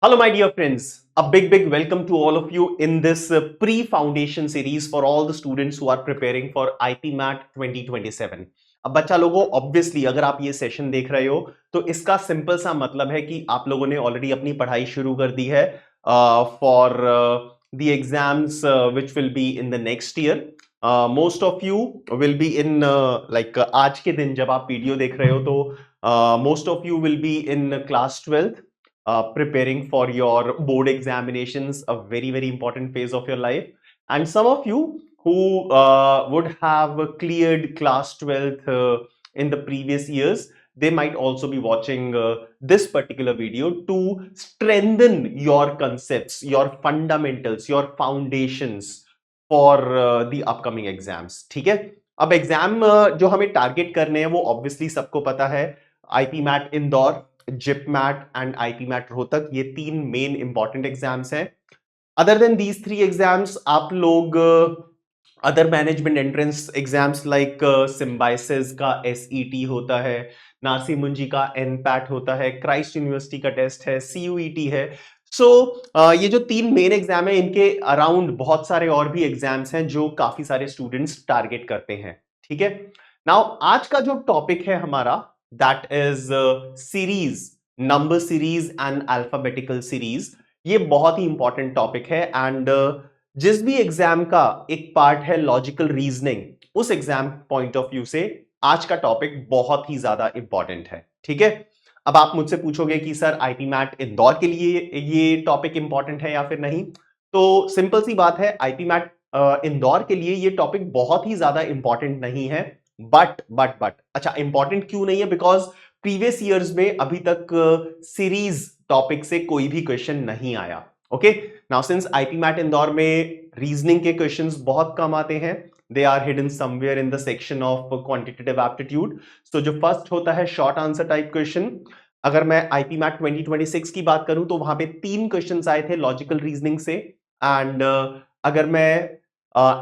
Hello, my dear friends. A big welcome to all of you in this pre-foundation series for all the students who are preparing for IP MAT 2027. अब बच्चा लोगों obviously अगर आप ये session देख रहे हो तो इसका सिंपल सा मतलब है कि आप लोगों ने ऑलरेडी अपनी पढ़ाई शुरू कर दी है for the exams which will be in the next year. Most of you will be in like आज के दिन जब आप वीडियो देख रहे हो तो most of you will be in class 12th, preparing for your board examinations, a very important phase of your life. And some of you who would have cleared class 12th in the previous years, they might also be watching this particular video to strengthen your concepts, your fundamentals, your foundations for the upcoming exams. ठीक है. अब exam जो हमें target करने हैं वो obviously सबको पता है. IP mat Indore, JIP MAT and IP MAT Rohtak, ये तीन मेन इंपॉर्टेंट एग्जाम्स हैं. Other than these three exams आप लोग other management entrance exams like Symbiosis का एसईटी होता है, नासी मुंजी का एनपैट होता है, क्राइस्ट यूनिवर्सिटी का टेस्ट है, सीयूईटी है. सो ये जो तीन मेन एग्जाम है इनके अराउंड बहुत सारे और भी एग्जाम्स हैं जो काफी सारे स्टूडेंट्स टारगेट करते हैं. ठीक है. नाउ आज का जो टॉपिक है हमारा, that is series, number series and alphabetical series. ये बहुत ही इंपॉर्टेंट टॉपिक है एंड जिस भी एग्जाम का एक पार्ट है लॉजिकल रीजनिंग, उस एग्जाम पॉइंट ऑफ व्यू से आज का टॉपिक बहुत ही ज्यादा इंपॉर्टेंट है. ठीक है. अब आप मुझसे पूछोगे कि सर आईपी मैट इंदौर के लिए ये टॉपिक इंपॉर्टेंट है या फिर नहीं, तो सिंपल सी बात है, आईपी मैट इंदौर के लिए ये टॉपिक बहुत ही ज्यादा इंपॉर्टेंट नहीं है. बट अच्छा, इंपॉर्टेंट क्यों नहीं है? बिकॉज प्रीवियस ईयर्स में अभी तक सीरीज टॉपिक से कोई भी क्वेश्चन नहीं आया. Okay. Now since IP mat Indore में रीजनिंग के क्वेश्चंस बहुत कम आते हैं, they are hidden somewhere in the section of quantitative aptitude. So जो फर्स्ट होता है शॉर्ट आंसर टाइप क्वेश्चन, अगर मैं आईपी मैट 2026 की बात करूं तो वहां पे 3 क्वेश्चंस आए थे लॉजिकल रीजनिंग से. एंड अगर मैं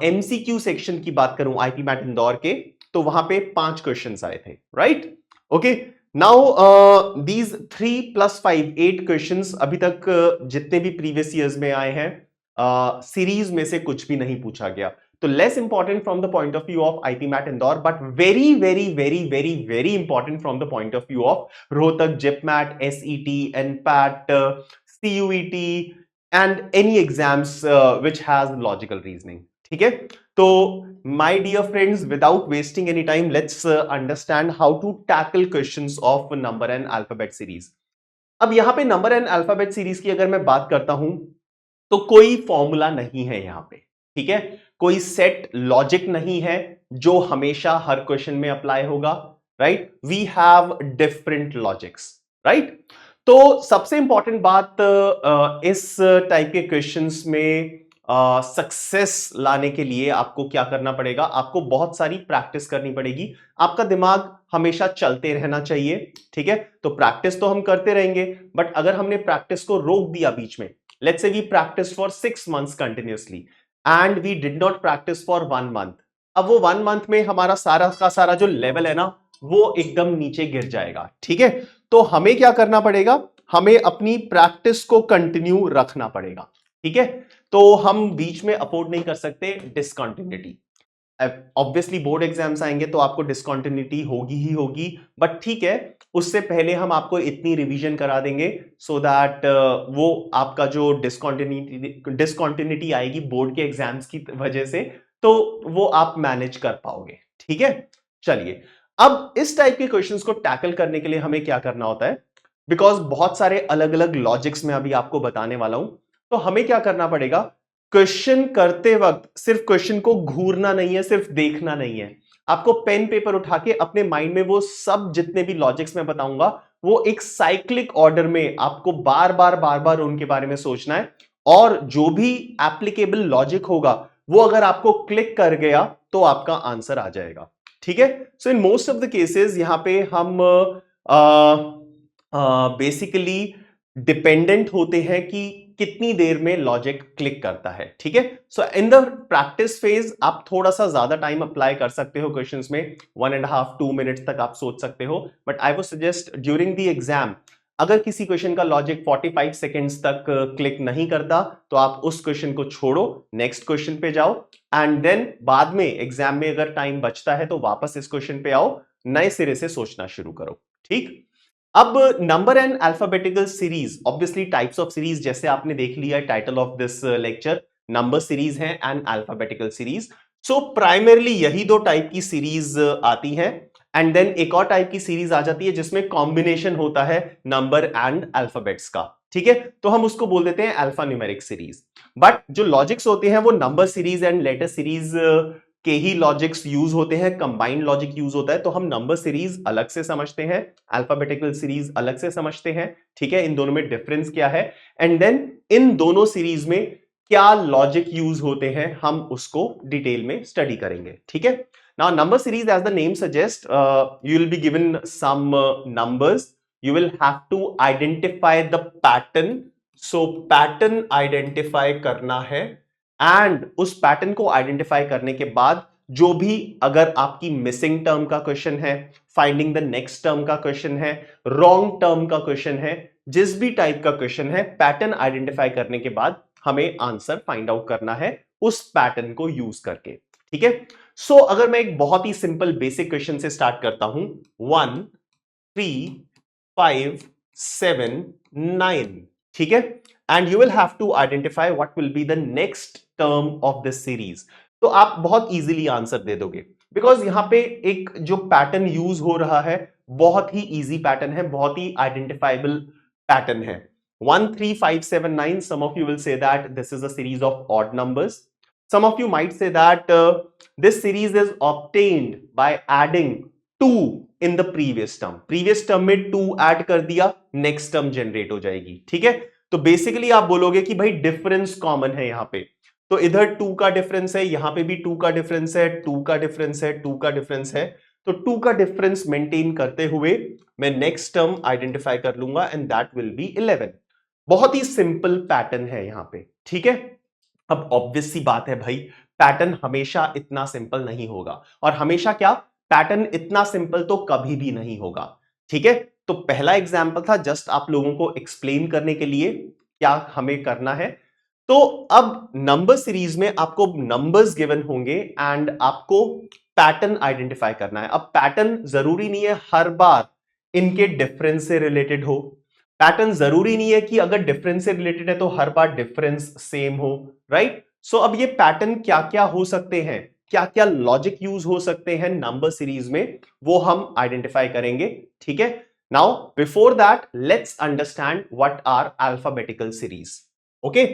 एमसीक्यू सेक्शन की बात करूं आईपी मैट इंदौर के, तो वहां पे 5 क्वेश्चंस आए थे. Right. Okay. Now these 3 + 5 8 questions अभी तक जितने भी प्रीवियस ईयर्स में आए हैं सीरीज में से कुछ भी नहीं पूछा गया. तो less important from the point of view of IP mat Indore, but very important from the point of view of Rohtak, JIPMAT, SET, NPAT, CUET and any exams which has logical reasoning. ठीक है. तो my dear friends, without wasting any time, let's understand how to tackle questions of number and alphabet series. अब यहां पे number and alphabet series की अगर मैं बात करता हूं तो कोई फॉर्मूला नहीं है यहां पे. ठीक है. कोई सेट लॉजिक नहीं है जो हमेशा हर क्वेश्चन में अप्लाई होगा. Right. We have different logics. Right. तो सबसे इंपॉर्टेंट बात इस टाइप के क्वेश्चंस में सक्सेस लाने के लिए आपको क्या करना पड़ेगा? आपको बहुत सारी प्रैक्टिस करनी पड़ेगी. आपका दिमाग हमेशा चलते रहना चाहिए. ठीक है. तो प्रैक्टिस तो हम करते रहेंगे, बट अगर हमने प्रैक्टिस को रोक दिया बीच में, let's say we practise for 6 months continuously and we did not practise for 1 month, अब वो 1 मंथ में हमारा सारा का सारा जो लेवल है ना, वो एकदम नीचे गिर जाएगा. ठीक है. तो हमें क्या करना पड़ेगा? हमें अपनी प्रैक्टिस को कंटिन्यू रखना पड़ेगा. ठीक है. तो हम बीच में अफोर्ड नहीं कर सकते डिसकंटिन्यूटी. ऑब्वियसली बोर्ड एग्जाम्स आएंगे तो आपको डिसकंटिन्यूटी होगी ही होगी, बट ठीक है, उससे पहले हम आपको इतनी रिवीजन करा देंगे सो दैट वो आपका जो डिसकंटिन्यूटी आएगी बोर्ड के एग्जाम्स की वजह से, तो वो आप मैनेज कर पाओगे. ठीक है. चलिए, अब इस टाइप के क्वेश्चंस को टैकल करने के लिए हमें क्या करना होता है, बिकॉज बहुत सारे अलग अलग लॉजिक्स में अभी आपको बताने वाला हूं, तो हमें क्या करना पड़ेगा? क्वेश्चन करते वक्त सिर्फ क्वेश्चन को घूरना नहीं है, सिर्फ देखना नहीं है. आपको पेन पेपर उठा के अपने माइंड में वो सब जितने भी लॉजिक्स मैं बताऊंगा, वो एक साइक्लिक ऑर्डर में आपको बार बार उनके बारे में सोचना है. और जो भी एप्लीकेबल लॉजिक होगा वो अगर आपको क्लिक कर गया तो आपका आंसर आ जाएगा. ठीक है. So in most of the cases यहां पे हम बेसिकली डिपेंडेंट होते हैं कि कितनी देर में लॉजिक क्लिक करता है. ठीक है. So in the practice phase आप थोड़ा सा ज्यादा टाइम अप्लाई कर सकते हो क्वेश्चंस में, 1.5 2 मिनट्स तक आप सोच सकते हो, but I would suggest during the exam अगर किसी क्वेश्चन का लॉजिक 45 सेकेंड्स तक क्लिक नहीं करता तो आप उस क्वेश्चन को छोड़ो, नेक्स्ट क्वेश्चन पे जाओ एंड देन बाद में एग्जाम में अगर टाइम बचता है तो वापस इस क्वेश्चन पे आओ, नए सिरे से सोचना शुरू करो। ठीक, अब number and alphabetical series, obviously types of series जैसे आपने देख लिया title of this lecture, number series है and alphabetical series. So primarily यही दो टाइप की सीरीज आती हैं एंड देन एक और टाइप की सीरीज आ जाती है जिसमें कॉम्बिनेशन होता है नंबर एंड अल्फाबेट्स का। ठीक है, तो हम उसको बोल देते हैं अल्फा न्यूमेरिक सीरीज। बट जो लॉजिक्स होते हैं वो number series and later series के ही लॉजिक्स यूज होते हैं, कंबाइंड लॉजिक यूज होता है, तो हम नंबर सीरीज अलग से समझते हैं, अल्फाबेटिकल सीरीज अलग से समझते हैं। ठीक है, इन दोनों में डिफरेंस क्या है एंड देन इन दोनों सीरीज में क्या लॉजिक यूज होते हैं हम उसको डिटेल में स्टडी करेंगे। ठीक है, now number series as the name suggest, you will be given some numbers, you will have to identify the pattern। so pattern identify करना है एंड उस पैटर्न को आइडेंटिफाई करने के बाद जो भी अगर आपकी मिसिंग टर्म का क्वेश्चन है, फाइंडिंग द नेक्स्ट टर्म का क्वेश्चन है, रॉन्ग टर्म का क्वेश्चन है, जिस भी टाइप का क्वेश्चन है, पैटर्न आइडेंटिफाई करने के बाद हमें आंसर फाइंड आउट करना है उस पैटर्न को यूज करके। ठीक है, सो अगर मैं एक बहुत ही सिंपल बेसिक क्वेश्चन से स्टार्ट करता हूं, 1 3 5 7 9, ठीक है, and you will have to identify what will be the next term of this series. तो आप बहुत इजीली आंसर दे दोगे बिकॉज यहां पे एक जो पैटर्न यूज हो रहा है बहुत ही इजी पैटर्न है, बहुत ही आइडेंटिफाइबल पैटर्न है। 1 3 5 7 9, some of you will say that this is a series of odd numbers. Some of you might say that this series is obtained by adding 2 in the previous term. Previous term में 2 add कर दिया, next term generate हो जाएगी। ठीक है, तो basically आप बोलोगे कि भाई डिफरेंस कॉमन है यहां पे, तो इधर 2 का डिफरेंस है, यहां पे भी 2 का डिफरेंस है, 2 का डिफरेंस है, 2 का डिफरेंस है, तो 2 का डिफरेंस मेंटेन करते हुए मैं नेक्स्ट टर्म आइडेंटिफाई कर लूंगा एंड दैट विल बी 11। बहुत ही सिंपल पैटर्न है यहां पे। ठीक है, अब ऑब्वियस सी बात है भाई, पैटर्न हमेशा इतना सिंपल नहीं होगा, और हमेशा क्या, पैटर्न इतना सिंपल तो कभी भी नहीं होगा। ठीक है, तो पहला एग्जांपल था जस्ट आप लोगों को एक्सप्लेन करने के लिए क्या हमें करना है। तो अब नंबर सीरीज में आपको नंबर्स गिवन होंगे एंड आपको पैटर्न आइडेंटिफाई करना है। अब पैटर्न जरूरी नहीं है हर बार इनके डिफरेंस से रिलेटेड हो, पैटर्न जरूरी नहीं है कि अगर डिफरेंस से रिलेटेड है तो हर बार डिफरेंस सेम हो, राइट। सो अब ये पैटर्न क्या क्या हो सकते हैं, क्या क्या लॉजिक यूज हो सकते हैं नंबर सीरीज में, वो हम आइडेंटिफाई करेंगे। ठीक है, now before that let's understand what are alphabetical series. Okay,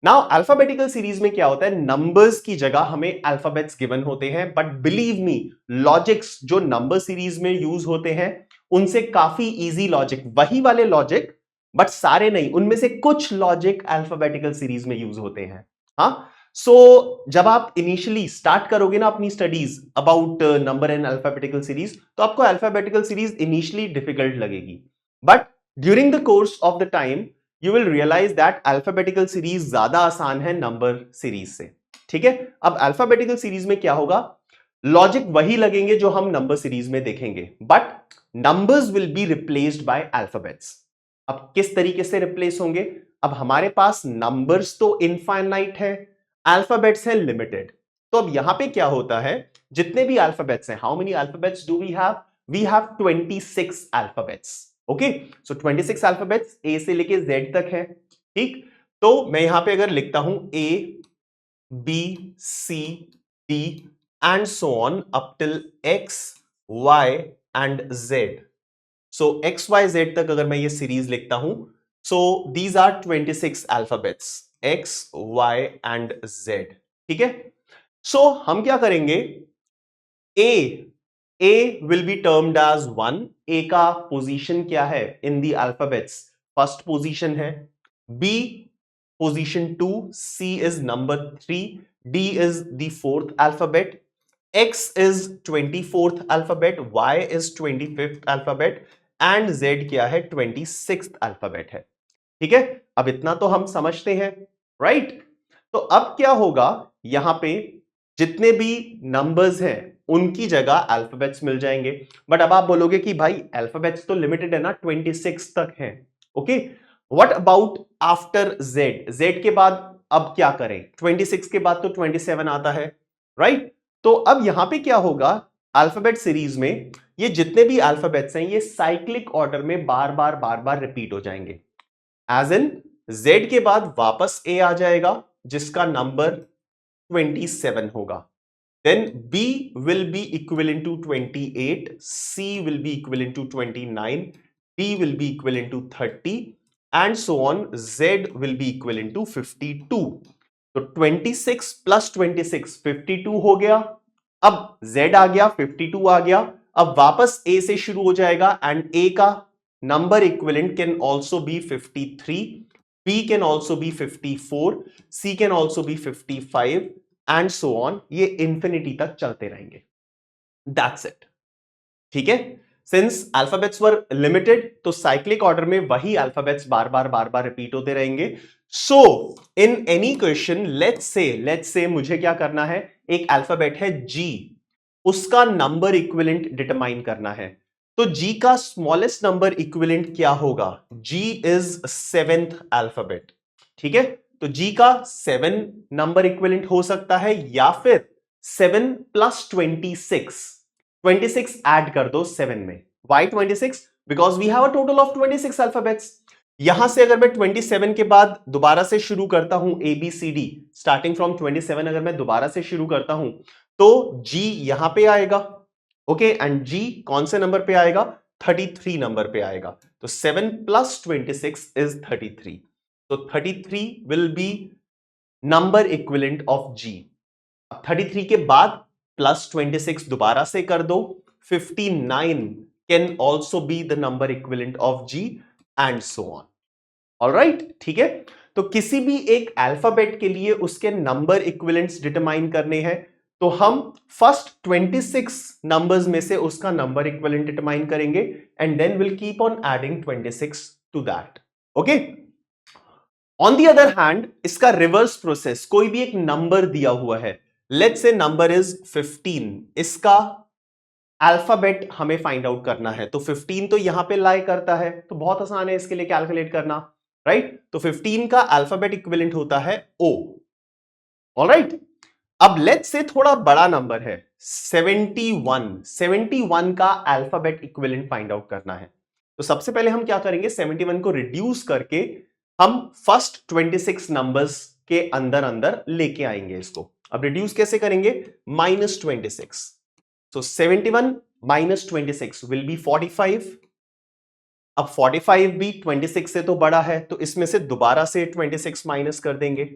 now alphabetical series में क्या होता है, नंबर्स की जगह हमें अल्फाबेट्स गिवन होते हैं, बट बिलीव मी लॉजिक्स जो नंबर सीरीज में यूज होते हैं उनसे काफी इजी लॉजिक, वही वाले लॉजिक बट सारे नहीं, उनमें से कुछ लॉजिक अल्फाबेटिकल सीरीज में यूज होते हैं। हाँ, सो जब आप इनिशियली स्टार्ट करोगे ना अपनी studies about number and alphabetical series, तो आपको अल्फाबेटिकल सीरीज इनिशियली डिफिकल्ट लगेगी, but during the course of the time you will realise that alphabetical series ज्यादा आसान है नंबर सीरीज से। ठीक है, अब अल्फाबेटिकल सीरीज में क्या होगा, लॉजिक वही लगेंगे जो हम नंबर सीरीज में देखेंगे, but numbers will be replaced by alphabets. अब किस तरीके से रिप्लेस होंगे, अब हमारे पास नंबर्स तो इनफाइनाइट है, अल्फाबेट्स हैं लिमिटेड। तो अब यहां पे क्या होता है, जितने भी अल्फाबेट्स हैं, how many alphabets do we have, we have 26 alphabets. Okay, so 26 alphabets A से लेके जेड तक है। ठीक, तो मैं यहां पे अगर लिखता हूं A B C D and so on up till X Y and Z, so X Y Z तक अगर मैं ये सीरीज लिखता हूं, so these are 26 alphabets X Y and Z. ठीक है, सो हम क्या करेंगे, A will be termed as 1, A का पोजीशन क्या है in the alphabets, first position है, B position 2, C is number 3, D is the fourth alphabet, X is 24th alphabet, Y is 25th alphabet and Z क्या है 26th alphabet है। ठीक है, अब इतना तो हम समझते हैं, राइट। तो अब क्या होगा, यहां पे जितने भी नंबर्स हैं उनकी जगह अल्फाबेट्स मिल जाएंगे। बट अब आप बोलोगे कि भाई अल्फाबेट्स तो लिमिटेड है ना, 26 तक है। Okay, what about after Z? Z के बाद अब क्या करें? 26 के बाद तो 27 आता है, राइट? तो अब यहां पे क्या होगा, अल्फाबेट सीरीज में ये जितने भी अल्फाबेट्स हैं ये साइक्लिक ऑर्डर में बार बार रिपीट हो जाएंगे। एज इन जेड के बाद वापस ए आ जाएगा जिसका नंबर 27 होगा। Then B will be equivalent to 28, C will be equivalent to 29, D will be equivalent to 30, and so on. Z will be equivalent to 52. तो 26 प्लस 26 52 हो गया। अब Z आ गया, 52 आ गया। अब वापस A से शुरू हो जाएगा एंड A का number equivalent can also be 53, B can also be 54, C can also be 55 and so on. ये इंफिनिटी तक चलते रहेंगे। That's it. ठीक है, सिंस अल्फाबेट्स वर लिमिटेड तो साइक्लिक ऑर्डर में वही अल्फाबेट्स बार बार रिपीट होते रहेंगे। So in any question let's say मुझे क्या करना है, एक अल्फाबेट है जी, उसका नंबर इक्विवेलेंट डिटरमाइन करना है। तो जी का स्मॉलेस्ट नंबर इक्विवेलेंट क्या होगा? जी इज 7th अल्फाबेट। ठीक है, तो जी का 7 नंबर इक्विवेलेंट हो सकता है या फिर 7 प्लस 26 ऐड कर दो 7 में। Y 26? Because we have a total of 26 alphabets. यहां से अगर मैं 27 के बाद दोबारा से शुरू करता हूं ABCD, स्टार्टिंग फ्रॉम 27 अगर मैं दोबारा से शुरू करता हूं तो G यहां पे आएगा। ओके, एंड G कौन से नंबर पे आएगा? 33 नंबर पे आएगा। तो 7 प्लस 26 इज 33। तो 33 will be number equivalent of G। 33 के बाद प्लस 26 दोबारा से कर दो, 59 can also be the number equivalent of G and so on. Alright, ठीक है। तो किसी भी एक अल्फाबेट के लिए उसके नंबर इक्विवेलेंट्स डिटरमाइन करने हैं तो हम फर्स्ट 26 नंबर्स में से उसका नंबर इक्विवेलेंट डिटरमाइन करेंगे and then will keep on adding 26 to that. Okay, on the other hand इसका रिवर्स प्रोसेस, कोई भी एक नंबर दिया हुआ है, लेट्स से नंबर इज 15, इसका अल्फाबेट हमें फाइंड आउट करना है। तो 15 तो यहां पे लाई करता है, तो बहुत आसान है इसके लिए कैलकुलेट करना, राइट? तो 15 का अल्फाबेट इक्विवेलेंट होता है O। ऑलराइट, अब लेट्स से थोड़ा बड़ा नंबर है 71 का अल्फाबेट इक्विवेलेंट फाइंड आउट करना है। तो सबसे पहले हम क्या करेंगे, 71 को रिड्यूस करके हम फर्स्ट 26 नंबर्स के अंदर अंदर लेके आएंगे इसको। अब रिड्यूस कैसे करेंगे? -26। सो 71 माइनस 26 विल बी 45। अब 45 भी 26 से तो बड़ा है, तो इसमें से दोबारा से 26 माइनस कर देंगे।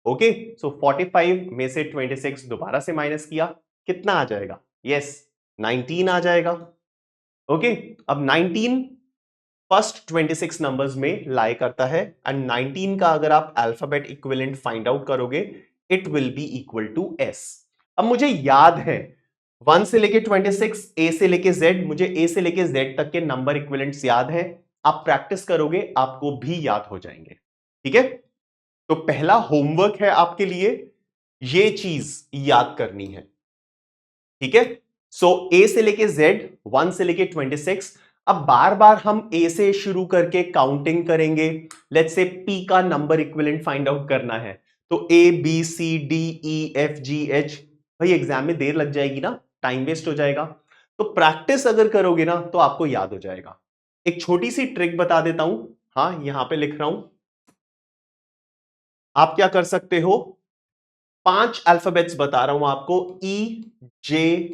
ओके, सो 45 में से 26 दोबारा से माइनस किया, कितना आ जाएगा? यस, 19 आ जाएगा। ओके, अब 19 फर्स्ट 26 नंबर्स में लाई करता है एंड 19 का अगर आप अल्फाबेट इक्विवेलेंट फाइंड आउट करोगे it will be equal to S। अब मुझे याद है 1 से लेके 26, A से लेके Z, मुझे A से लेके Z तक के नंबर इक्विवेलेंट्स याद है। आप प्रैक्टिस करोगे आपको भी याद हो जाएंगे। ठीक है, तो पहला होमवर्क है आपके लिए, ये चीज याद करनी है। ठीक है, सो A से लेके Z, 1 से लेके 26। अब बार बार हम A से शुरू करके काउंटिंग करेंगे। लेट्स से P का नंबर इक्विवेलेंट फाइंड आउट करना है, तो A B C D E F G H, भाई एग्जाम में देर लग जाएगी ना, टाइम वेस्ट हो जाएगा। तो प्रैक्टिस अगर करोगे ना तो आपको याद हो जाएगा। एक छोटी सी ट्रिक बता देता हूं, हाँ यहां पे लिख रहा हूं। आप क्या कर सकते हो, 5 अल्फाबेट्स बता रहा हूं आपको, EJOTY,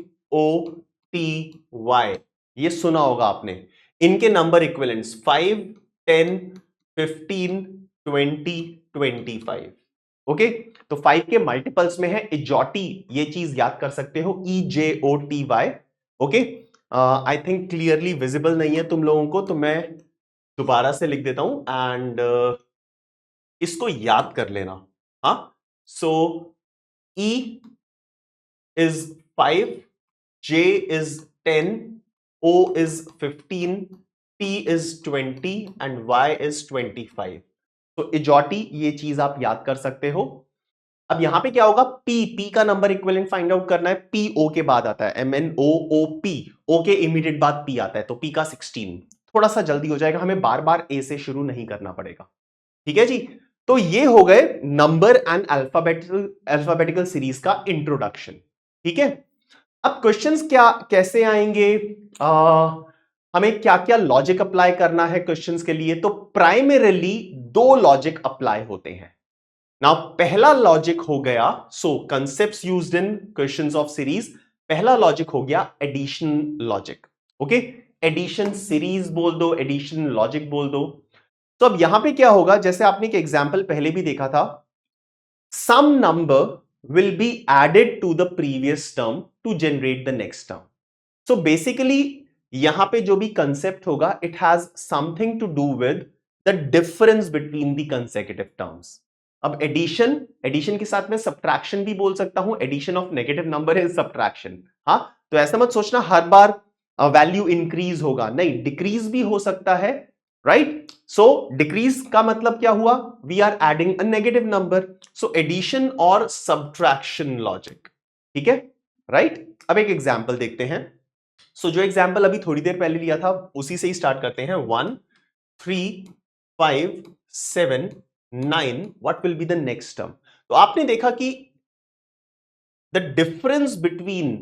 ये सुना होगा आपने। इनके नंबर इक्विवेलेंट्स 5, 10, 15, 20, 25। ओके, तो 5 के मल्टीपल्स में है इजोटी, ये चीज याद कर सकते हो, EJOTY। Okay, I think clearly visible नहीं है तुम लोगों को, तो मैं दोबारा से लिख देता हूं एंड इसको याद कर लेना। हाँ, सो E is 5, J is 10, O is 15, T is 20 and Y is 25। तो इजोटी ये चीज आप याद कर सकते हो। अब यहां पे क्या होगा, पी का नंबर इक्विवेलेंट फाइंड आउट करना है, पी ओ के बाद आता है, MNOOP, ओ के इमीडिएट बाद पी आता है, तो पी का 16। थोड़ा सा जल्दी हो जाएगा, हमें बार बार ए से शुरू नहीं करना पड़ेगा। ठीक है जी। तो ये हो गए नंबर एंड अल्फाबेटिकल सीरीज का इंट्रोडक्शन। ठीक है, अब क्वेश्चंस क्या कैसे आएंगे, हमें क्या क्या लॉजिक अप्लाई करना है क्वेश्चंस के लिए, तो प्राइमरीली दो लॉजिक अप्लाई होते हैं। नाउ पहला लॉजिक हो गया, so concepts used in questions of series, पहला लॉजिक हो गया addition logic. Okay, addition series बोल दो, एडिशन लॉजिक बोल दो। तो अब यहां पे क्या होगा, जैसे आपने एक एग्जांपल पहले भी देखा था, some number will be added to the previous term to generate the next term. So basically यहां पे जो भी कंसेप्ट होगा, it has something to do with the difference between the consecutive terms. अब एडिशन के साथ में सब्ट्रैक्शन भी बोल सकता हूं, addition of negative number is subtraction. हाँ, तो ऐसा मत सोचना हर बार वैल्यू इंक्रीज होगा, नहीं, डिक्रीज भी हो सकता है, राइट। सो डिक्रीज का मतलब क्या हुआ, we are adding a negative number, so addition और सब्ट्रैक्शन लॉजिक। ठीक है, राइट। अब एक एग्जांपल देखते हैं। सो जो एग्जांपल अभी थोड़ी देर पहले लिया था उसी से ही स्टार्ट करते हैं। 1 3 5 7 9, what will be the next term. तो आपने देखा कि the difference between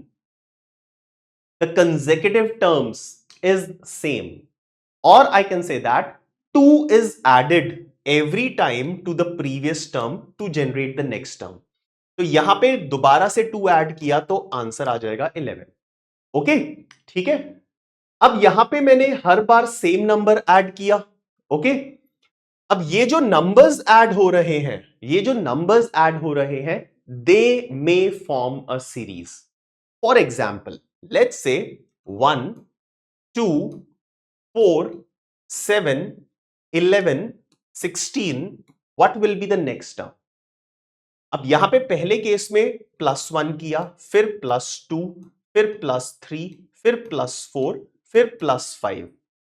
the consecutive terms is same, or I can say that 2 is added every time to the previous term to generate the next term. तो यहां पे दोबारा से 2 add किया तो आंसर आ जाएगा 11। ओके, ठीक है। अब यहां पे मैंने हर बार सेम नंबर ऐड किया। ओके, अब ये जो नंबर्स ऐड हो रहे हैं, ये जो नंबर्स ऐड हो रहे हैं, they may form a series. For example, let's say 1 2 4 7 11 16, what will be the next term. अब यहां पे पहले केस में +1 किया, फिर +2, फिर +3, फिर +4, फिर +5।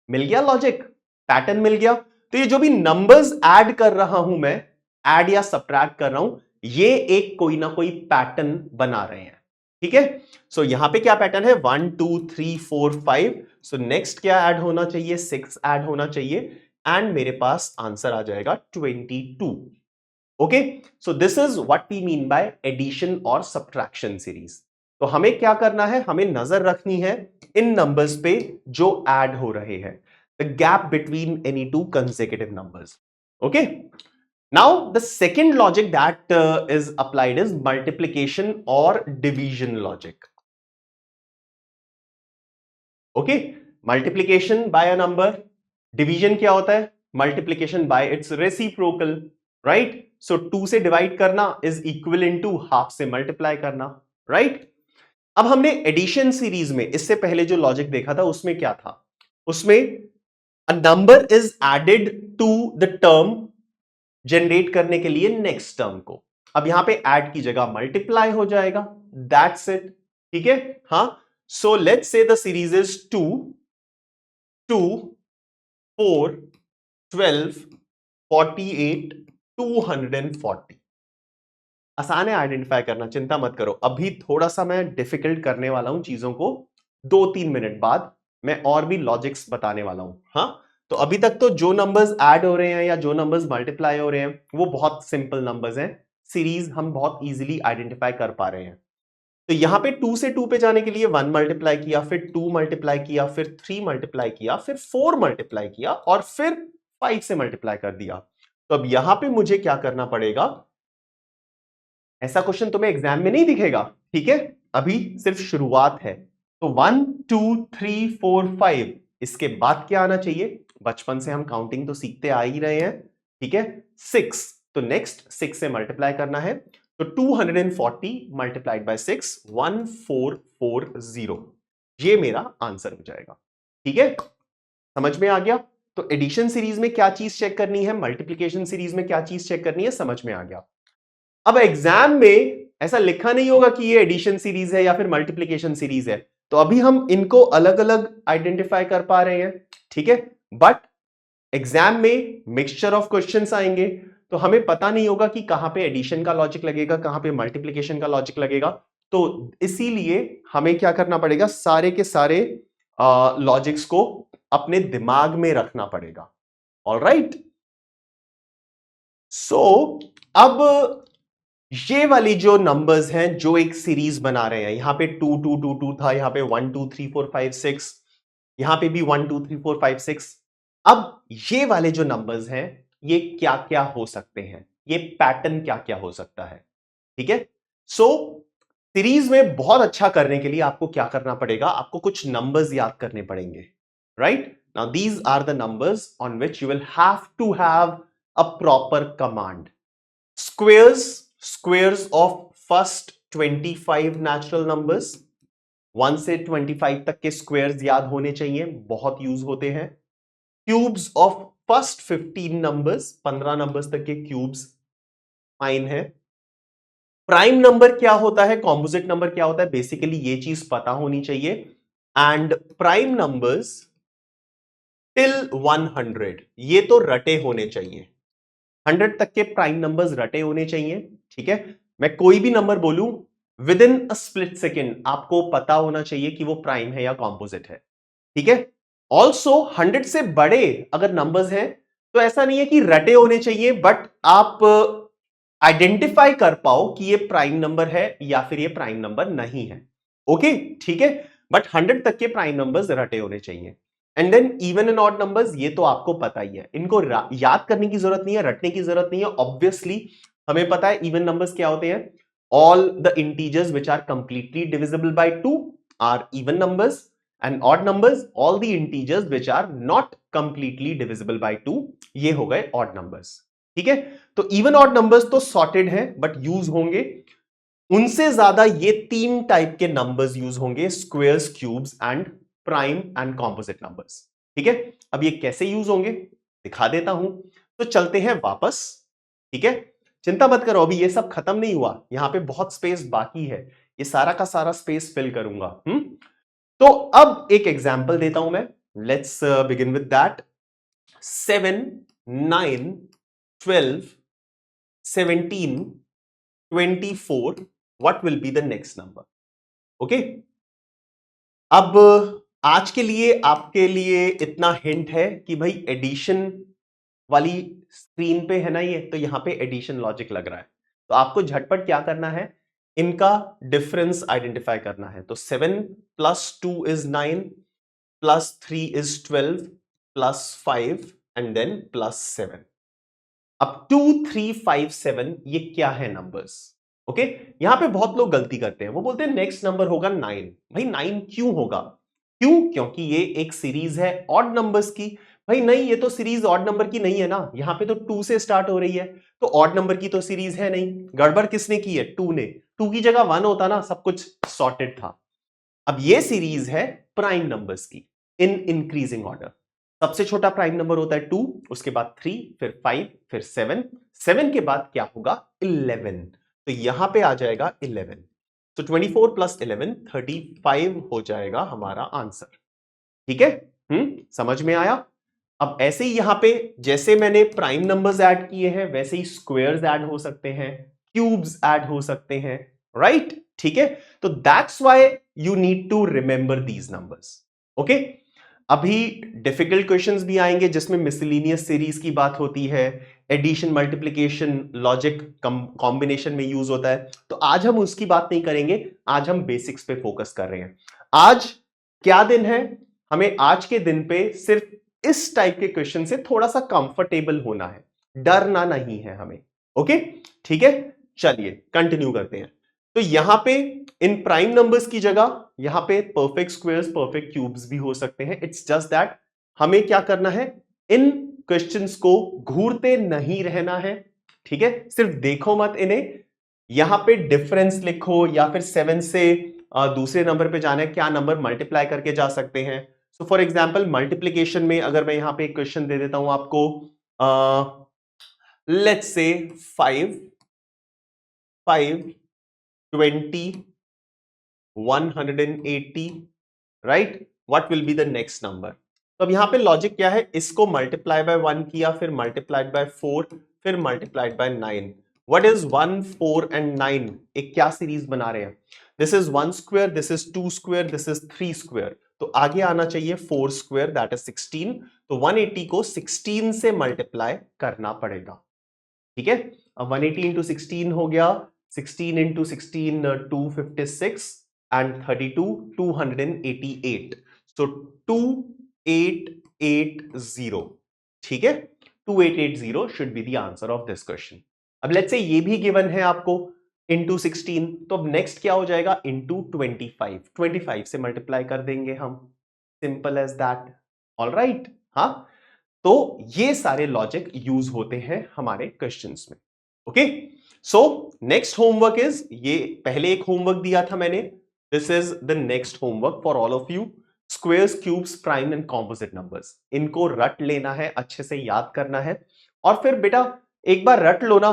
मिल गया लॉजिक, पैटर्न मिल गया। तो ये जो भी नंबर्स ऐड कर रहा हूं मैं, ऐड या सब्ट्रैक्ट कर रहा हूं, ये एक कोई ना कोई पैटर्न बना रहे हैं। ठीक है, सो यहां पे क्या पैटर्न है, 1 2 3 4 5। सो नेक्स्ट क्या ऐड होना चाहिए, 6 ऐड होना चाहिए, एंड मेरे पास आंसर आ जाएगा 22। Okay, so this is what we mean by addition और सब्ट्रैक्शन सीरीज। तो हमें क्या करना है, हमें नजर रखनी है इन नंबर्स पे जो ऐड हो रहे हैं, the gap between any two consecutive numbers. Okay, now the second logic that is applied is multiplication और division logic. Okay, multiplication by a number, division क्या होता है, multiplication by its reciprocal, right. So 2 से divide करना is equivalent to half से multiply करना, right. अब हमने एडिशन सीरीज में इससे पहले जो लॉजिक देखा था उसमें क्या था, उसमें a number is added to the term generate करने के लिए नेक्स्ट टर्म को। अब यहां पे ऐड की जगह मल्टीप्लाई हो जाएगा, दैट्स इट। ठीक है, हाँ। So let's say the series is 2 2 4 12 48 240। आसान है आइडेंटिफाई करना, चिंता मत करो। अभी थोड़ा सा मैं डिफिकल्ट करने वाला हूं चीजों को, 2-3 मिनट बाद मैं और भी लॉजिक्स बताने वाला हूं। हाँ, तो अभी तक तो जो नंबर्स ऐड हो रहे हैं या जो नंबर्स मल्टीप्लाई हो रहे हैं वो बहुत सिंपल नंबर्स हैं, सीरीज हम बहुत इजीली आइडेंटिफाई कर पा रहे हैं। तो यहां पे 2 से 2 पे जाने के लिए 1 मल्टीप्लाई किया, फिर 2 मल्टीप्लाई किया, फिर 3 मल्टीप्लाई किया, फिर 4 मल्टीप्लाई किया, और फिर 5 से मल्टीप्लाई कर दिया। तो अब यहां पे मुझे क्या करना पड़ेगा, ऐसा क्वेश्चन तुम्हें एग्जाम में नहीं दिखेगा, ठीक है, अभी सिर्फ शुरुआत है। तो 1 2 3 4 5, इसके बाद क्या आना चाहिए, बचपन से हम काउंटिंग तो सीखते आ ही रहे हैं, ठीक है, 6। तो नेक्स्ट 6 से मल्टीप्लाई करना है, तो 240 मल्टीप्लाइड बाय 6, 1440, ये मेरा आंसर हो जाएगा। ठीक है, समझ में आ गया। तो एडिशन सीरीज में क्या चीज चेक करनी है, मल्टीप्लिकेशन सीरीज में क्या चीज चेक करनी है, समझ में आ गया। अब एग्जाम में ऐसा लिखा नहीं होगा कि ये एडिशन सीरीज है या फिर मल्टीप्लिकेशन सीरीज है, तो अभी हम इनको अलग अलग आइडेंटिफाई कर पा रहे हैं, ठीक है। बट एग्जाम में मिक्सचर ऑफ क्वेश्चंस आएंगे, तो हमें पता नहीं होगा कि कहां पे एडिशन का लॉजिक लगेगा, कहां पे मल्टीप्लिकेशन का लॉजिक लगेगा। तो इसीलिए हमें क्या करना पड़ेगा, सारे के सारे लॉजिक्स को अपने दिमाग में रखना पड़ेगा। ऑलराइट, सो अब ये वाली जो नंबर्स हैं जो एक सीरीज बना रहे हैं, यहां पे 2 2 2 2 था, यहां पे 1 2 3 4 5 6, यहां पे भी 1 2 3 4 5 6। अब ये वाले जो नंबर्स हैं ये क्या क्या हो सकते हैं, ये पैटर्न क्या क्या हो सकता है, ठीक है। सो सीरीज में बहुत अच्छा करने के लिए आपको क्या करना पड़ेगा, आपको कुछ नंबर्स याद करने पड़ेंगे, right. Now these are the numbers on which you will have to have a proper command. Squares of first 25 natural numbers, 1 से 25 तक के स्क्वेयर्स याद होने चाहिए, बहुत यूज होते हैं। Cubes of first 15 numbers, 15 numbers तक के क्यूब्स फाइन है। प्राइम नंबर क्या होता है, कॉम्पोजिट नंबर क्या होता है, बेसिकली ये चीज पता होनी चाहिए। एंड प्राइम नंबर्स टिल 100 ये तो रटे होने चाहिए, 100 तक के प्राइम नंबर्स रटे होने चाहिए, ठीक है। मैं कोई भी नंबर बोलूं with in a split second आपको पता होना चाहिए कि वो प्राइम है या कॉम्पोजिट है, ठीक है। ऑल्सो 100 से बड़े अगर नंबर्स हैं तो ऐसा नहीं है कि रटे होने चाहिए, बट आप आइडेंटिफाई कर पाओ कि ये प्राइम नंबर है या फिर ये प्राइम नंबर नहीं है, ओके, ठीक है। बट 100 तक के प्राइम नंबर्स रटे होने चाहिए। And then even and odd numbers, ये तो आपको पता ही है, इनको याद करने की जरूरत नहीं है, रटने की जरूरत नहीं है। ऑब्वियसली हमें पता है इवन नंबर्स क्या होते हैं, all the integers which are completely divisible by 2 are even numbers, and odd numbers all the integers which are not completely divisible by 2, ये हो गए ऑड नंबर्स, ठीक है। तो इवन ऑड नंबर्स तो सॉर्टेड है बट यूज होंगे, उनसे ज्यादा ये 3 टाइप के नंबर्स यूज होंगे, squares, cubes and prime and composite numbers, ठीक है। अब ये कैसे यूज होंगे दिखा देता हूं, तो चलते हैं वापस, ठीक है। चिंता मत करो, अभी ये सब खत्म नहीं हुआ, यहां पे बहुत स्पेस बाकी है, ये सारा का सारा स्पेस फिल करूंगा। तो अब एक एग्जांपल देता हूं मैं, let's begin with that. 7 9 12 17 24, what will be the next number? Okay, अब आज के लिए आपके लिए इतना हिंट है कि भाई एडिशन वाली स्क्रीन पे है ना ये, तो यहां पे एडिशन लॉजिक लग रहा है, तो आपको झटपट क्या करना है, इनका डिफरेंस आइडेंटिफाई करना है। तो 7 + 2 इज 9, +3 इज 12, +5 एंड देन +7। अब 2 3 5 7 ये क्या है नंबर्स, ओके। यहां पे बहुत लोग गलती करते हैं, वो बोलते हैं नेक्स्ट नंबर होगा 9। भाई 9 क्यों होगा, क्यों, क्योंकि ये एक सीरीज है ऑड नंबर्स की। भाई नहीं, ये तो सीरीज ऑड नंबर की नहीं है ना, यहां पे तो 2 से स्टार्ट हो रही है, तो ऑड नंबर की तो सीरीज है नहीं। गड़बड़ किसने की है, 2 ने, 2 की जगह 1 होता ना, सब कुछ सॉर्टेड था। अब ये सीरीज है प्राइम नंबर्स की इन इंक्रीजिंग ऑर्डर। सबसे छोटा प्राइम नंबर होता है 2, उसके बाद 3, फिर 5, फिर 7, 7 के बाद क्या होगा 11, तो यहां पे आ जाएगा 11। तो 24 + 11 35 हो जाएगा हमारा आंसर, ठीक है। समझ में आया। अब ऐसे ही यहां पे जैसे मैंने प्राइम नंबर्स ऐड किए हैं वैसे ही स्क्वायर्स ऐड हो सकते हैं, क्यूब्स ऐड हो सकते हैं, राइट, ठीक है। तो that's why you need to remember these numbers, okay. अभी डिफिकल्ट क्वेश्चंस भी आएंगे जिसमें मिसलिनियस सीरीज की बात होती है, एडिशन, मल्टीप्लिकेशन, लॉजिक कॉम्बिनेशन में यूज होता है, तो आज हम उसकी बात नहीं करेंगे, आज हम बेसिक्स पे फोकस कर रहे हैं। आज क्या दिन है, हमें आज के दिन पे सिर्फ इस टाइप के क्वेश्चन से थोड़ा सा कंफर्टेबल होना है, डरना नहीं है हमें, ओके, ठीक है। चलिए कंटिन्यू करते हैं। तो यहां पे इन प्राइम नंबर्स की जगह यहां पे परफेक्ट स्क्वायर्स, परफेक्ट क्यूब्स भी हो सकते हैं, इट्स जस्ट दैट हमें क्या करना है, इन क्वेश्चंस को घूरते नहीं रहना है, ठीक है। सिर्फ देखो मत इन्हें, यहां पे डिफरेंस लिखो या फिर 7 से दूसरे नंबर पे जाना है, क्या नंबर मल्टीप्लाई करके जा सकते हैं। सो फॉर एग्जाम्पल मल्टीप्लीकेशन में अगर मैं यहां पे एक क्वेश्चन दे देता हूं आपको, let's say 5 5 20 180, right, what will be the next number? तो अब यहां पे लॉजिक क्या है, इसको मल्टीप्लाई बाय 1 किया, फिर मल्टीप्लाइड बाय 4, फिर multiplied by 9। What is 1, 4 and 9? एक क्या सीरीज बना रहे हैं? This is 1 square, this is 2 square, this is 3 square, तो आगे आना चाहिए 4 स्क्वायर, दैट इज 16। तो 180 को 16 से मल्टीप्लाई करना पड़ेगा, ठीक है। अब 180 इंटू 16 हो गया, 16 इंटू 16 256 एंड 32 288, सो 2880, ठीक है। 2880 should be the answer of this question. अब लेट्स से ये भी गिवन है आपको इंटू 16, तो अब नेक्स्ट क्या हो जाएगा, इंटू 25, 25 से मल्टीप्लाई कर देंगे हम, simple as that. All right, हाँ, तो ये सारे लॉजिक यूज होते हैं हमारे क्वेश्चंस में। Okay, so next homework is, ये पहले एक होमवर्क दिया था मैंने, this is the next homework for all of you. Squares, cubes, prime and composite numbers, इनको रट लेना है, अच्छे से याद करना है, और फिर बेटा एक बार रट लो ना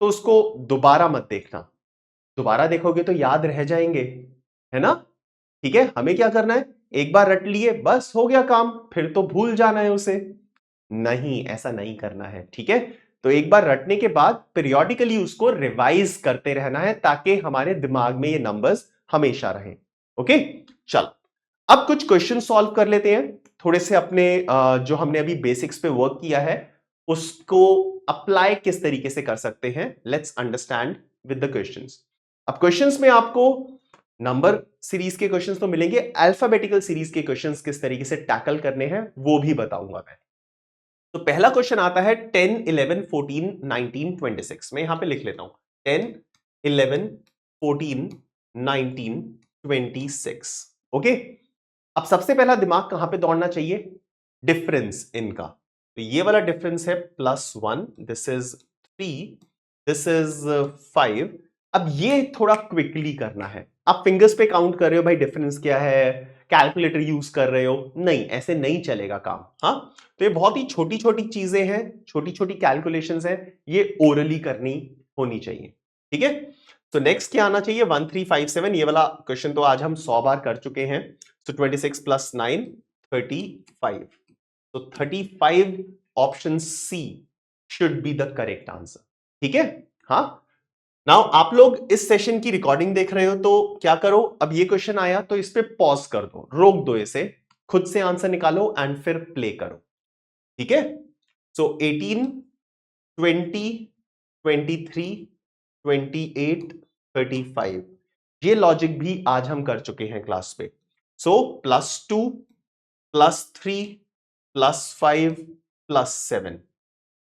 तो उसको दोबारा मत देखना, दोबारा देखोगे तो याद रह जाएंगे, है ना। ठीक है, हमें क्या करना है, एक बार रट लिए बस हो गया काम, फिर तो भूल जाना है उसे, नहीं, ऐसा नहीं करना है, ठीक है। तो एक बार रटने के बाद पीरियोडिकली उसको रिवाइज करते रहना है, ताकि हमारे दिमाग में ये नंबर्स हमेशा रहें। ओके, चल अब कुछ क्वेश्चन सॉल्व कर लेते हैं, थोड़े से अपने जो हमने अभी बेसिक्स पे वर्क किया है उसको अप्लाई किस तरीके से कर सकते हैं, let's understand with the questions. अब क्वेश्चंस में आपको नंबर सीरीज के क्वेश्चंस तो मिलेंगे, अल्फाबेटिकल सीरीज के क्वेश्चंस किस तरीके से टैकल करने हैं वो भी बताऊंगा मैं। तो पहला क्वेश्चन आता है 10, 11, 14, 19, 26 में, यहां पे लिख लेता हूं 10, 11, 14, 19, 26। ओके, अब सबसे पहला दिमाग कहां पे दौड़ना चाहिए, डिफरेंस इनका, तो ये वाला डिफरेंस है +1, दिस इज 3, दिस इज 5। अब ये थोड़ा क्विकली करना है, आप फिंगर्स पे काउंट कर रहे हो भाई डिफरेंस क्या है, कैलकुलेटर यूज कर रहे हो, नहीं ऐसे नहीं चलेगा काम, हाँ। तो ये बहुत ही छोटी छोटी चीजें हैं, छोटी छोटी कैलकुलेशंस हैं, ये ओरली करनी होनी चाहिए, ठीक है। तो नेक्स्ट क्या आना चाहिए, 1, 3, 5, 7, ये वाला क्वेश्चन तो आज हम 100 बार कर चुके हैं। तो 26 + 9, 35, तो 35 option C should be the correct answer, ठीक है। हाँ, नाउ आप लोग इस सेशन की रिकॉर्डिंग देख रहे हो तो क्या करो, अब ये क्वेश्चन आया तो इस पे पॉज कर दो, रोक दो इसे, खुद से आंसर निकालो एंड फिर प्ले करो, ठीक है। सो 18, 20, 23, 28, 35, ये लॉजिक भी आज हम कर चुके हैं क्लास पे। सो +2, +3, +5, +7,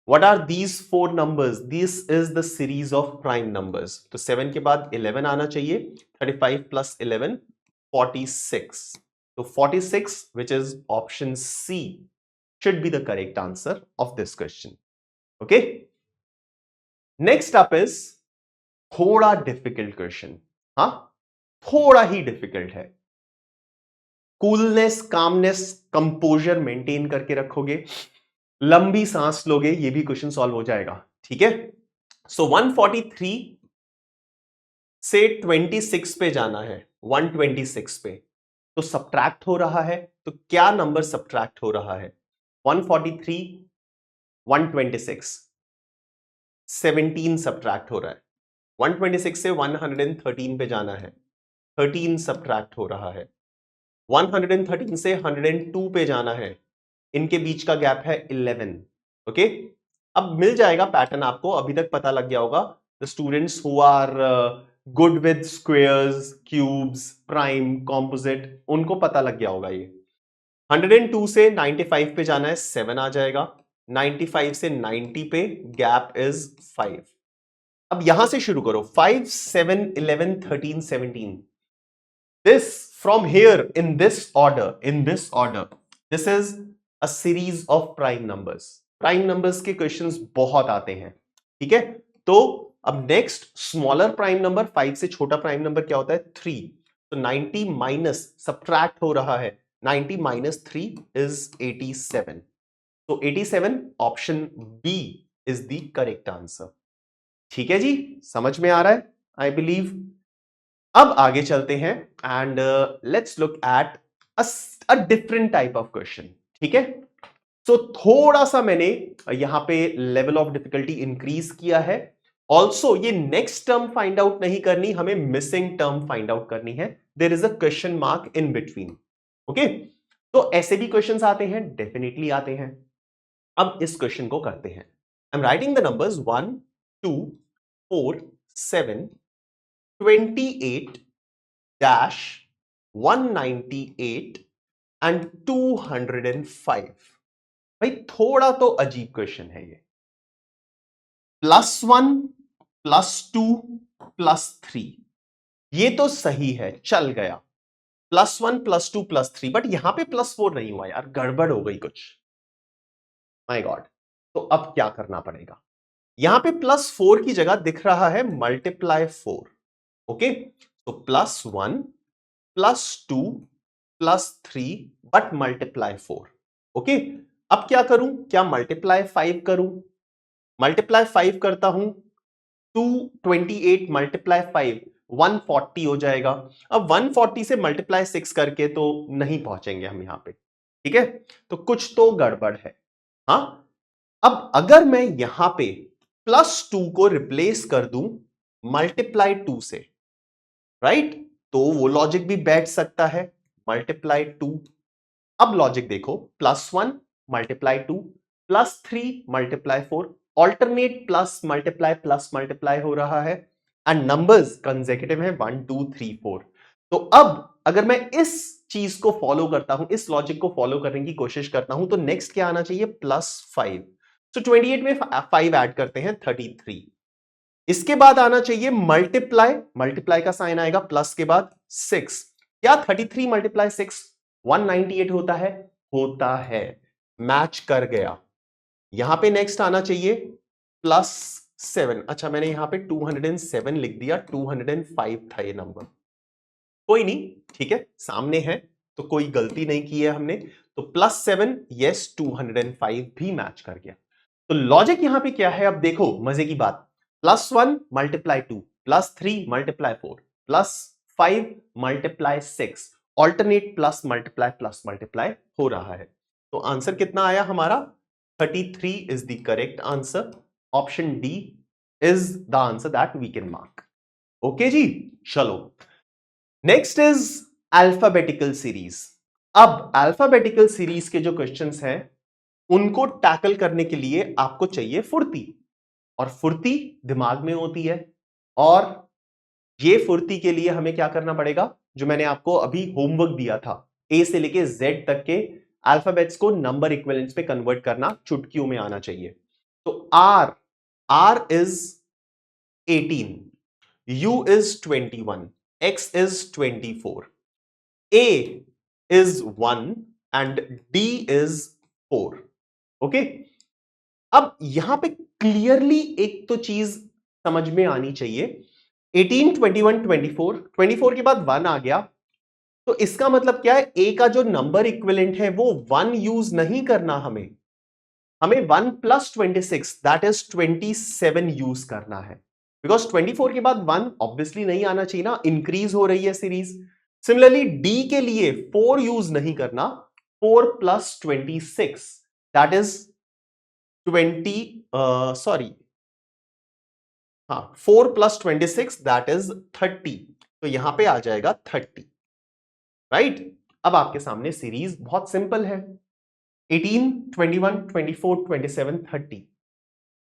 what are these 4 numbers? This is the series of prime numbers. तो 7 के बाद 11 आना चाहिए, 35 + 11, 46, तो 46 which is option C should be the correct answer of this question. Okay, next up is थोड़ा डिफिकल्ट क्वेश्चन, हाँ थोड़ा ही डिफिकल्ट है, कूलनेस, कामनेस, कंपोजर मेंटेन करके रखोगे, लंबी सांस लोगे, ये भी क्वेश्चन सॉल्व हो जाएगा, ठीक है। सो 143 से 26 पे जाना है, 126 पे, तो सब्ट्रैक्ट हो रहा है, तो क्या नंबर सब्ट्रैक्ट हो रहा है, 143, 126, 17 सब्ट्रैक्ट हो रहा है, 126 से 113 पे जाना है, 13 सब्ट्रैक्ट हो रहा है, 113 से 102 पे जाना है, इनके बीच का गैप है 11। ओके, अब मिल जाएगा पैटर्न आपको, अभी तक पता लग गया होगा, the students who are good with squares, cubes, prime, composite, उनको पता लग गया होगा ये। 102 से 95 पे जाना है, 7 आ जाएगा, 95 से 90 पे गैप इज 5। अब यहां से शुरू करो, 5, 7, 11, 13, 17, this from here in this order this is a series of prime numbers. Prime numbers के क्वेश्चंस बहुत आते हैं, ठीक है। तो अब नेक्स्ट स्मॉलर प्राइम नंबर, 5 से छोटा प्राइम नंबर क्या होता है, 3, तो 90 माइनस सब्ट्रैक्ट हो रहा है, 90 - 3 इज 87, तो 87 option B is the correct answer, ठीक है जी, समझ में आ रहा है आई बिलीव। अब आगे चलते हैं and let's look at a different type of question, ठीक है, सो थोड़ा सा मैंने यहां पे लेवल ऑफ डिफिकल्टी इंक्रीज किया है। ऑल्सो ये नेक्स्ट टर्म फाइंड आउट नहीं करनी, हमें मिसिंग टर्म फाइंड आउट करनी है। There is a question mark in between. Okay, तो ऐसे भी क्वेश्चंस आते हैं, डेफिनेटली आते हैं। अब इस क्वेश्चन को करते हैं। I am writing the numbers 1 2 4 7 28 dash 198 and 205। भाई थोड़ा तो अजीब क्वेश्चन है ये। +1 +2 +3, ये तो सही है, चल गया। +1 +2 +3, बट यहां पे +4 नहीं हुआ यार, गड़बड़ हो गई कुछ। माय गॉड, तो अब क्या करना पड़ेगा? यहां पे +4 की जगह दिख रहा है ×4। ओके, तो +1 +2 +3 बट ×4। ओके, अब क्या करूं? क्या ×5 करूं? ×5 करता हूं, 228 ×5 140 हो जाएगा। अब 140 से ×6 करके तो नहीं पहुंचेंगे हम यहां पे, ठीक है, तो कुछ तो गड़बड़ है। हां, अब अगर मैं यहां पे +2 को रिप्लेस कर दूं ×2 से, राइट, तो वो लॉजिक भी बैठ सकता है, ×2। अब लॉजिक देखो, +1 ×2 +3 ×4, ऑल्टरनेट प्लस मल्टीप्लाई हो रहा है, एंड नंबर्स कंसेक्यूटिव है 1 2 3 4। तो अब अगर मैं इस चीज को फॉलो करता हूं, इस लॉजिक को फॉलो करने की कोशिश करता हूं, तो नेक्स्ट क्या आना चाहिए? +5। तो 28 में 5 ऐड करते हैं, 33। इसके बाद आना चाहिए मल्टीप्लाई, मल्टीप्लाई का साइन आएगा प्लस के बाद 6। क्या 33 × 6 198 होता है? होता है, मैच कर गया। यहां पे नेक्स्ट आना चाहिए +7। अच्छा, मैंने यहां पे 207 लिख दिया, 205 था ये नंबर। कोई नहीं, ठीक है, सामने है तो कोई गलती नहीं की है हमने। तो +7, यस, 205 भी मैच कर गया। तो लॉजिक यहां पे क्या है? अब देखो मजे की बात, +1 × 2 +3 × 4 +5 × 6, ऑल्टरनेट प्लस मल्टीप्लाई हो रहा है। तो आंसर कितना आया हमारा? 33 is the correct answer. Option D is the answer that we can mark. Okay जी, चलो नेक्स्ट इज अल्फाबेटिकल सीरीज। अब अल्फाबेटिकल सीरीज के जो क्वेश्चंस हैं उनको टैकल करने के लिए आपको चाहिए फुर्ती, और फुर्ती दिमाग में होती है। और ये फुर्ती के लिए हमें क्या करना पड़ेगा? जो मैंने आपको अभी होमवर्क दिया था, ए से लेके जेड तक के अल्फाबेट्स को नंबर इक्विवेलेंट्स पे कन्वर्ट करना चुटकियों में आना चाहिए। तो R, R is 18, U is 21, X is 24, A is 1 and D is 4. Okay, अब यहां पे क्लियरली एक तो चीज समझ में आनी चाहिए, 18 21 24, 24 के बाद 1 आ गया, तो इसका मतलब क्या है? ए का जो नंबर इक्विवेलेंट है वो 1 यूज नहीं करना, हमें हमें 1 + 26 दैट इज 27 यूज करना है। बिकॉज 24 के बाद 1 ऑब्वियसली नहीं आना चाहिए ना, इंक्रीज हो रही है सीरीज। सिमिलरली डी के लिए 4 यूज नहीं करना, 4 + 26 दैट इज 20, सॉरी, हाँ, 4 + 26 दैट इज 30। तो यहां पे आ जाएगा 30, राइट। अब आपके सामने सीरीज बहुत सिंपल है, 18 21 24 27 30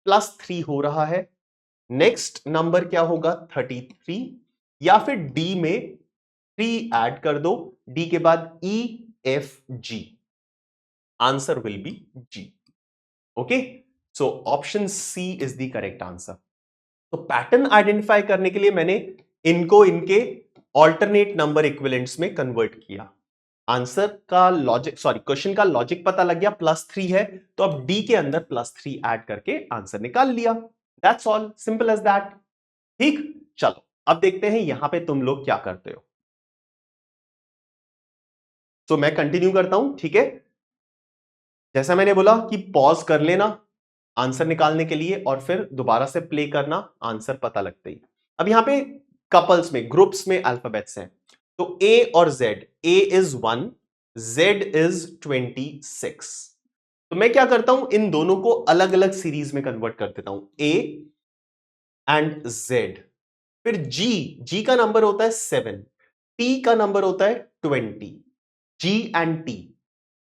+3 हो रहा है। नेक्स्ट नंबर क्या होगा? 33, या फिर डी में 3 ऐड कर दो, डी के बाद E F G, answer will be G. Okay, so option C is the correct answer. तो पैटर्न आइडेंटिफाई करने के लिए मैंने इनको इनके ऑल्टरनेट नंबर इक्विवेलेंट्स में कन्वर्ट किया। आंसर का लॉजिक, सॉरी, क्वेश्चन का लॉजिक पता लग गया, +3 है, तो अब डी के अंदर +3 ऐड करके आंसर निकाल लिया। That's all, simple as that. ठीक, चलो अब देखते हैं यहां पे तुम लोग क्या करते हो। तो मैं कंटिन्यू करता हूं, ठीक है। जैसा मैंने बोला कि पॉज कर लेना आंसर निकालने के लिए, और फिर दोबारा से प्ले करना आंसर पता लगते ही। अब यहां पे कपल्स में, ग्रुप्स में अल्फाबेट्स हैं, तो ए और Z, A is 1, Z is 26। तो मैं क्या करता हूं, इन दोनों को अलग अलग सीरीज में कन्वर्ट कर देता हूं, A एंड Z। फिर G का नंबर होता है 7, T का नंबर होता है 20, G एंड T।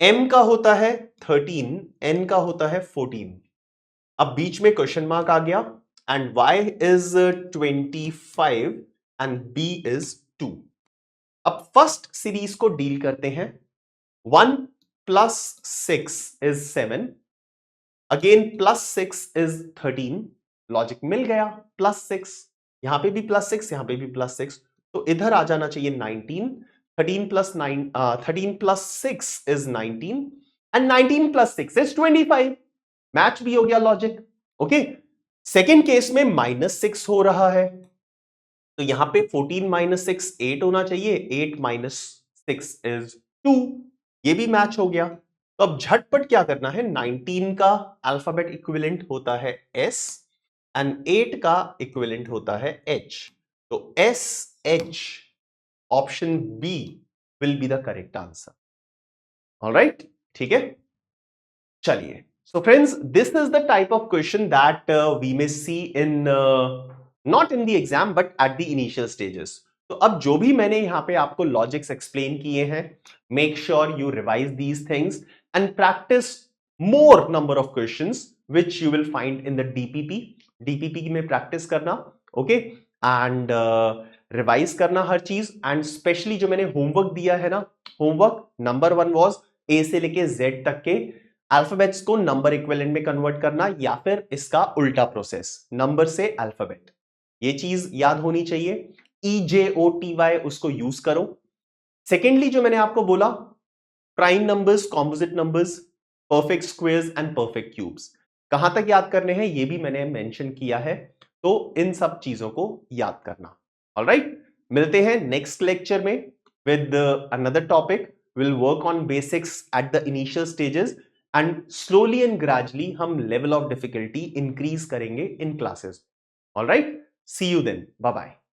M का होता है 13, N का होता है 14। अब बीच में क्वेश्चन मार्क आ गया, and Y is 25 and B is 2। अब फर्स्ट सीरीज को डील करते हैं। 1 plus 6 is 7, again plus 6 is 13। Logic मिल गया, प्लस 6, यहां पे भी प्लस 6, यहां पे भी प्लस 6, तो इधर आ जाना चाहिए 19। 13 plus 9, 13 plus 6 is 19 and 19 plus 6 is 25। Match भी हो गया लॉजिक। ओके, सेकेंड केस में -6 हो रहा है, तो यहां पे 14 माइनस 6 8 होना चाहिए, 8 माइनस 6 इज 2, ये भी मैच हो गया। तो अब झटपट क्या करना है, 19 का अल्फाबेट इक्विवेलेंट होता है S एंड 8 का इक्विवेलेंट होता है H। तो SH option B will be the correct answer. Alright, ठीक है, चलिए। So friends, this is the type of question that we may see in not in the exam but at the initial stages. तो अब जो भी मैंने यहां पे आपको लॉजिक्स एक्सप्लेन किए हैं, make sure you revise these things and practice more number of questions which you will find in the DPP में प्रैक्टिस करना, ओके, एंड रिवाइज करना हर चीज। एंड स्पेशली जो मैंने होमवर्क दिया है ना, होमवर्क नंबर 1 वाज A से लेके Z तक के अल्फाबेट्स को नंबर इक्विवेलेंट में कन्वर्ट करना, या फिर इसका उल्टा प्रोसेस, नंबर से अल्फाबेट, ये चीज याद होनी चाहिए। EJOTY उसको यूज करो। सेकेंडली जो मैंने आपको बोला, prime numbers, composite numbers, perfect squares and perfect cubes कहां तक याद करने हैं ये भी मैंने मेंशन किया है, तो इन सब चीजों को याद करना। ऑलराइट, मिलते हैं नेक्स्ट लेक्चर में with another topic. Will work on basics at the initial stages and slowly and gradually हम लेवल ऑफ डिफिकल्टी इंक्रीज करेंगे in classes. Alright, see you then, bye bye.